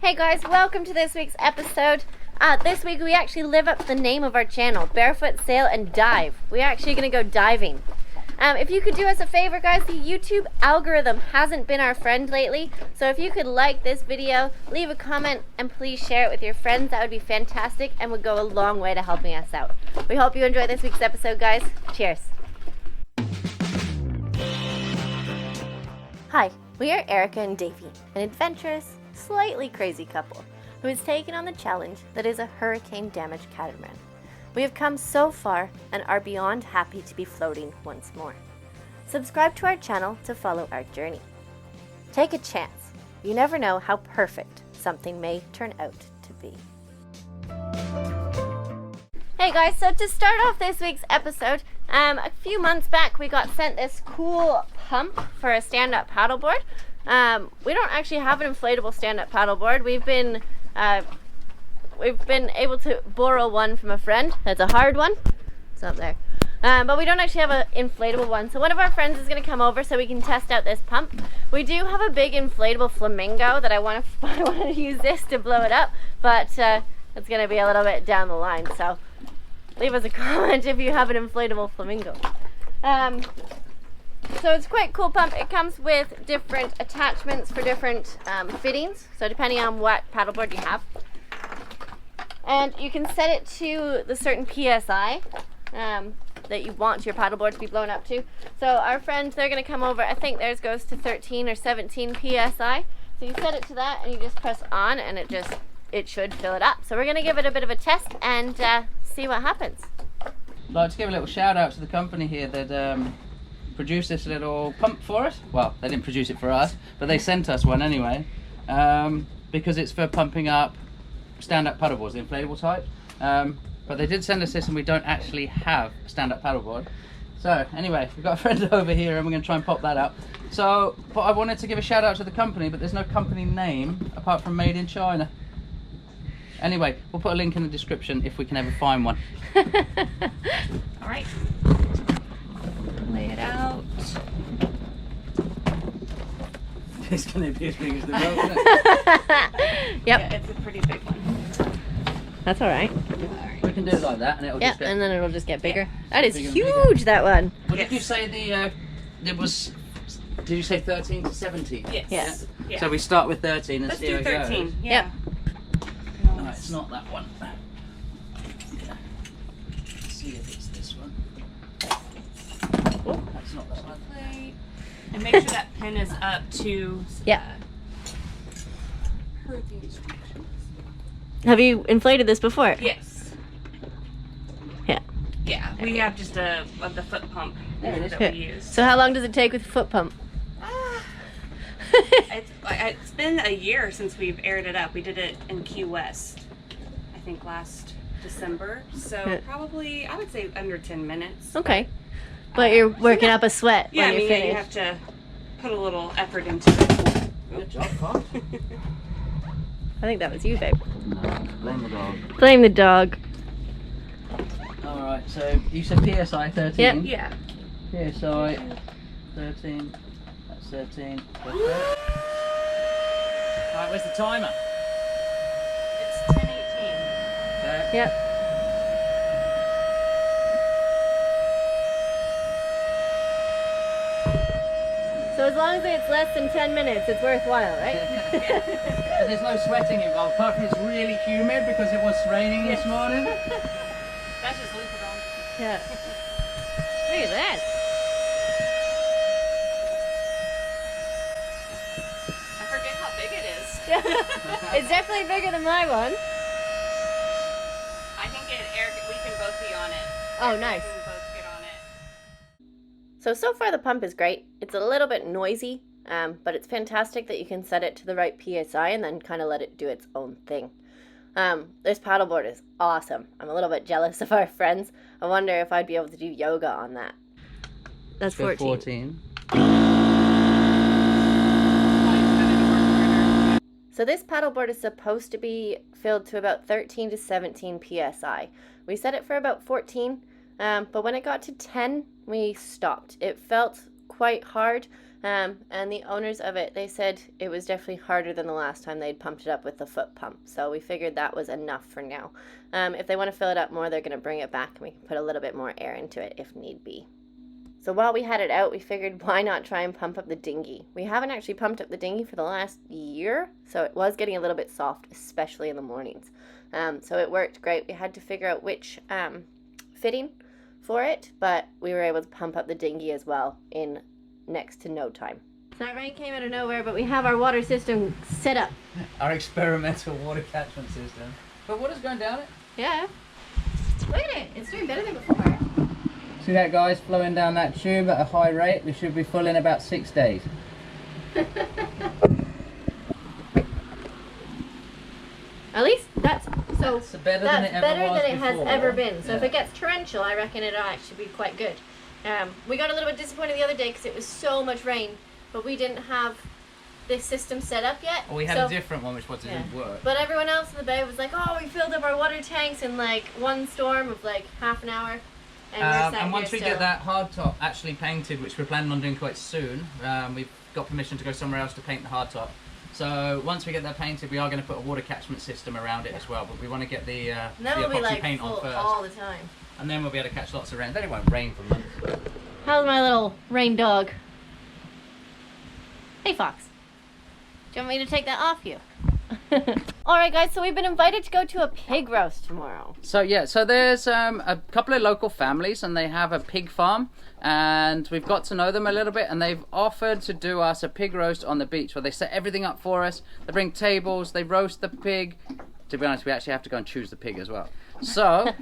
Hey guys, welcome to this week's episode. This week we actually live up to the name of our channel, Barefoot Sail and Dive. We're actually going to go diving. If you could do us a favor guys, the YouTube algorithm hasn't been our friend lately, so if you could like this video, leave a comment, and please share it with your friends, that would be fantastic and would go a long way to helping us out. We hope you enjoy this week's episode guys. Cheers. Hi, we are Erica and Davy, an adventurous, slightly crazy couple who has taken on the challenge that is a hurricane-damaged catamaran. We have come so far and are beyond happy to be floating once more. Subscribe to our channel to follow our journey. Take a chance. You never know how perfect something may turn out to be. Hey guys, so to start off this week's episode, a few months back we got sent this cool pump for a stand-up paddleboard. We don't actually have an inflatable stand-up paddleboard. We've been able to borrow one from a friend. That's a hard one. It's up there. But we don't actually have an inflatable one. So one of our friends is going to come over so we can test out this pump. We do have a big inflatable flamingo that I want to use this to blow it up, but it's going to be a little bit down the line. So leave us a comment if you have an inflatable flamingo. So it's quite a cool pump. It comes with different attachments for different fittings. So depending on what paddleboard you have. And you can set it to the certain PSI that you want your paddleboard to be blown up to. So our friends, they're going to come over. I think theirs goes to 13 or 17 PSI. So you set it to that and you just press on and it should fill it up. So we're going to give it a bit of a test and see what happens. I'd like to give a little shout out to the company here that produced this little pump for us. Well, they didn't produce it for us, but they sent us one anyway, because it's for pumping up stand-up paddleboards, the inflatable type. But they did send us this and we don't actually have a stand-up paddleboard. So anyway, we've got a friend over here and we're going to try and pop that up. So, but I wanted to give a shout out to the company, but there's no company name apart from Made in China. Anyway, we'll put a link in the description if we can ever find one. Alright. Lay it out. It's going to be as big as the boat, isn't it? Yep. Yeah, it's a pretty big one. That's alright. We can do it like that and it'll just get... and then it'll just get bigger. Yeah. That is Bigger and huge, bigger. that one. What did you say it was, did you say 13 to 17? Yes. Yes. Yeah. So we start with 13 and Let's see how do it 13. goes. Yeah. No, it's not that one. Let's see if it's this one. Oh, that's not that one. And make sure that pin is up to hurricane restrictions. Have you inflated this before? Yes. Yeah. Yeah. We have just the foot pump There it is. that we use. So how long does it take with a foot pump? It's been a year since we've aired it up. We did it in Key West, I think last December. So Yeah. probably, I would say under 10 minutes. Okay. But you're working up a sweat Yeah, when I you're mean, you finished. have to put a little effort into it. Good job, Fox. I think that was you, babe. No, blame the dog. Blame the dog. Alright, so you said PSI 13? Yep. Yeah. PSI 13. That's 13. Alright, where's the timer? It's 10:18. Okay. Yep. So as long as it's less than 10 minutes, it's worthwhile, right? And there's no sweating involved, apart from it's really humid because it was raining this morning. That's just loop it on. Yeah. Look at that. I forget how big it is. It's definitely bigger than my one. I think Eric, we can both be on it. Oh, nice. We can both get on it. So far the pump is great. It's a little bit noisy, but it's fantastic that you can set it to the right PSI and then kind of let it do its own thing. This paddleboard is awesome. I'm a little bit jealous of our friends. I wonder if I'd be able to do yoga on that. That's 14. So this paddleboard is supposed to be filled to about 13 to 17 PSI. We set it for about 14, but when it got to 10, we stopped. It felt quite hard, And the owners of it, they said it was definitely harder than the last time they'd pumped it up with the foot pump. So we figured that was enough for now. If they want to fill it up more, they're going to bring it back and we can put a little bit more air into it if need be. So while we had it out, we figured why not try and pump up the dinghy. We haven't actually pumped up the dinghy for the last year, so it was getting a little bit soft, especially in the mornings. So it worked great. We had to figure out which fitting for it, but we were able to pump up the dinghy as well in next to no time. So that rain came out of nowhere, but we have our water system set up. Our experimental water catchment system. But water's going down it. Yeah. Look at it. It's doing better than before. See that, guys, flowing down that tube at a high rate? We should be full in about 6 days. At least that's so. That's better than it has before. ever been. So Yeah. if it gets torrential, I reckon it'll actually be quite good. We got a little bit disappointed the other day because it was so much rain, but we didn't have this system set up yet. Well, we had a different one which didn't work. But everyone else in the bay was like, "Oh, we filled up our water tanks in like one storm of like half an hour." And once we get that hardtop actually painted, which we're planning on doing quite soon, we've got permission to go somewhere else to paint the hardtop. So once we get that painted, we are going to put a water catchment system around it as well. But we want to get the epoxy like paint on full first, all the time. and then we'll be able to catch lots of rain. Then it won't rain for months. How's my little rain dog? Hey, Fox. Do you want me to take that off you? Alright guys, so we've been invited to go to a pig roast tomorrow. So there's a couple of local families and they have a pig farm, and we've got to know them a little bit, and they've offered to do us a pig roast on the beach where they set everything up for us. They bring tables, they roast the pig. To be honest, we actually have to go and choose the pig as well. So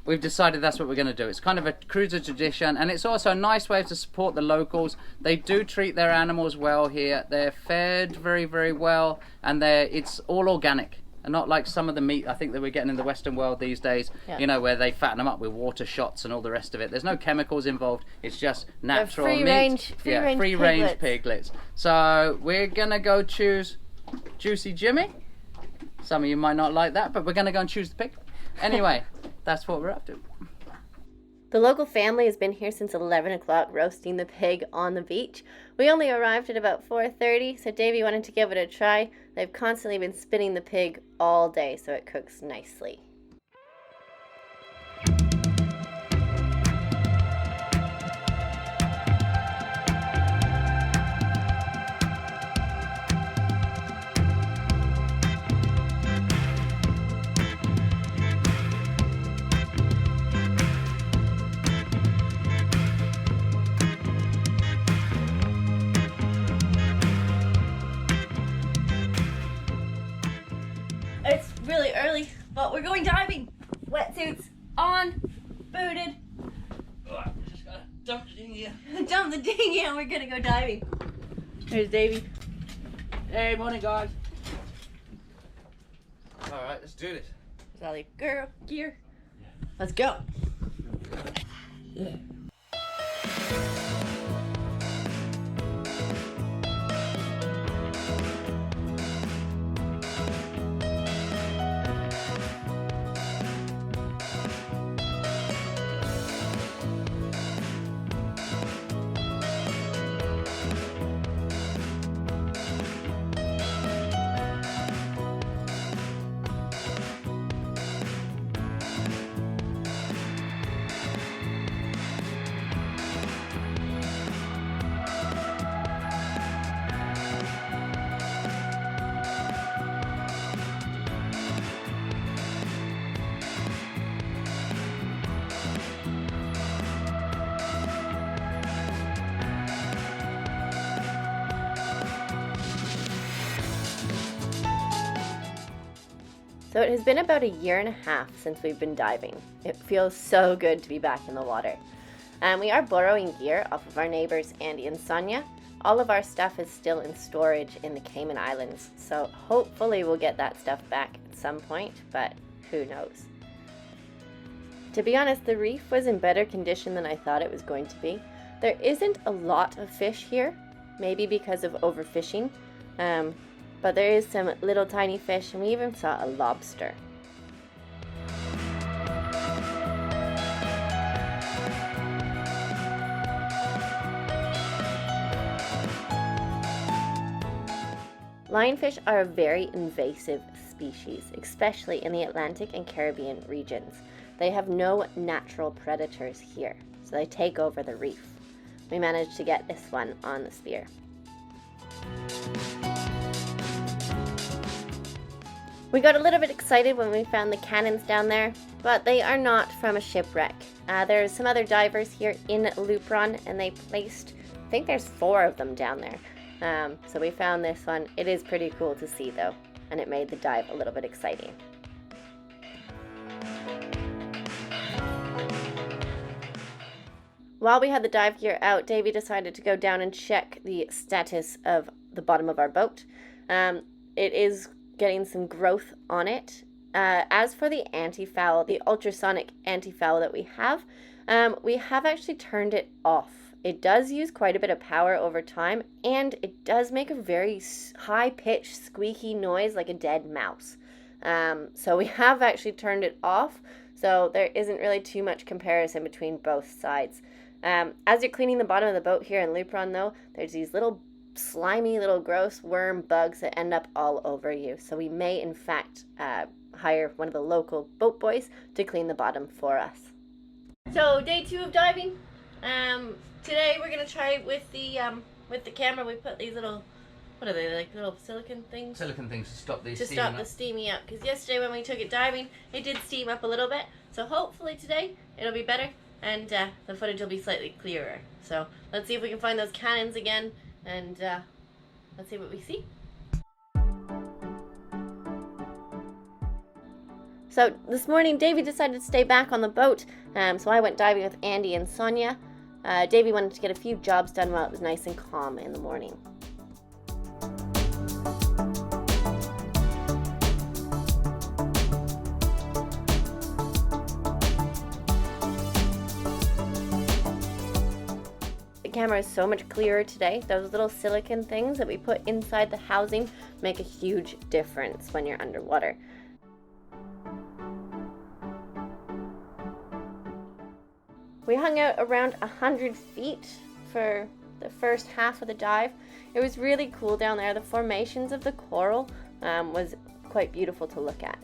we've decided that's what we're going to do. It's kind of a cruiser tradition, and it's also a nice way to support the locals. They do treat their animals well here. They're fed very, very well, and it's all organic. And not like some of the meat I think that we're getting in the Western world these days, you know, where they fatten them up with water shots and all the rest of it. There's no chemicals involved. It's just natural meat. Free range piglets. So we're going to go choose Juicy Jimmy. Some of you might not like that, but we're going to go and choose the pig. Anyway, that's what we're up to. The local family has been here since 11 o'clock roasting the pig on the beach. We only arrived at about 4:30, so Davy wanted to give it a try. They've constantly been spinning the pig all day, so it cooks nicely. It's really early, but we're going diving. Wetsuits on, booted. Just gotta dump it in here. Dump the dinghy and we're gonna go diving. There's Davy. Hey, morning guys. All right, let's do this. There's all the girl gear. Let's go. Yeah. So it has been about a year and a half since we've been diving. It feels so good to be back in the water. And we are borrowing gear off of our neighbors Andy and Sonia. All of our stuff is still in storage in the Cayman Islands, so hopefully we'll get that stuff back at some point, but who knows. To be honest, the reef was in better condition than I thought it was going to be. There isn't a lot of fish here, maybe because of overfishing, but there is some little tiny fish, and we even saw a lobster. Lionfish are a very invasive species, especially in the Atlantic and Caribbean regions. They have no natural predators here, so they take over the reef. We managed to get this one on the spear. We got a little bit excited when we found the cannons down there, but they are not from a shipwreck. There's some other divers here in Lupron, and they placed, I think there's 4 of them down there. So we found this one. It is pretty cool to see though, and it made the dive a little bit exciting. While we had the dive gear out, Davy decided to go down and check the status of the bottom of our boat. It is getting some growth on it. As for the anti-foul, the ultrasonic anti-foul that we have actually turned it off. It does use quite a bit of power over time, and it does make a very high-pitched, squeaky noise like a dead mouse. So we have actually turned it off, so there isn't really too much comparison between both sides. As you're cleaning the bottom of the boat here in Lupron, though, there's these little slimy, little gross worm bugs that end up all over you. So we may, in fact, hire one of the local boat boys to clean the bottom for us. So day 2 of diving. Today we're gonna try with the camera. We put these little, what are they, like little silicone things? Silicone things to stop these to stop the steaming up. Because yesterday when we took it diving, it did steam up a little bit. So hopefully today it'll be better, and the footage will be slightly clearer. So let's see if we can find those cannons again, and let's see what we see. So this morning Davy decided to stay back on the boat, so I went diving with Andy and Sonia. Davy wanted to get a few jobs done while it was nice and calm in the morning. The camera is so much clearer today. Those little silicone things that we put inside the housing make a huge difference when you're underwater. We hung out around 100 feet for the first half of the dive. It was really cool down there. The formations of the coral was quite beautiful to look at.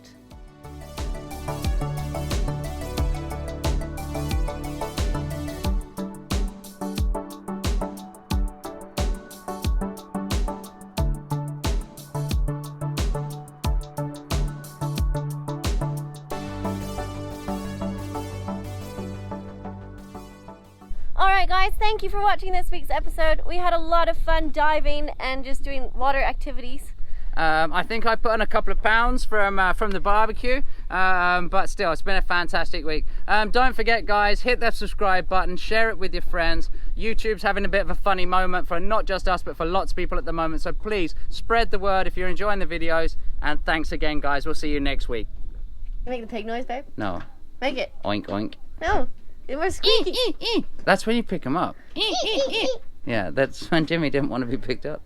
Alright guys, thank you for watching this week's episode. We had a lot of fun diving and just doing water activities. I think I put on a couple of pounds from the barbecue, but still, it's been a fantastic week. Don't forget guys, hit that subscribe button, share it with your friends. YouTube's having a bit of a funny moment for not just us, but for lots of people at the moment, so please spread the word if you're enjoying the videos, and thanks again guys, we'll see you next week. Make the pig noise, babe? No. Make it. Oink oink. No. It was squeaky. That's when you pick them up. Yeah, that's when Jimmy didn't want to be picked up.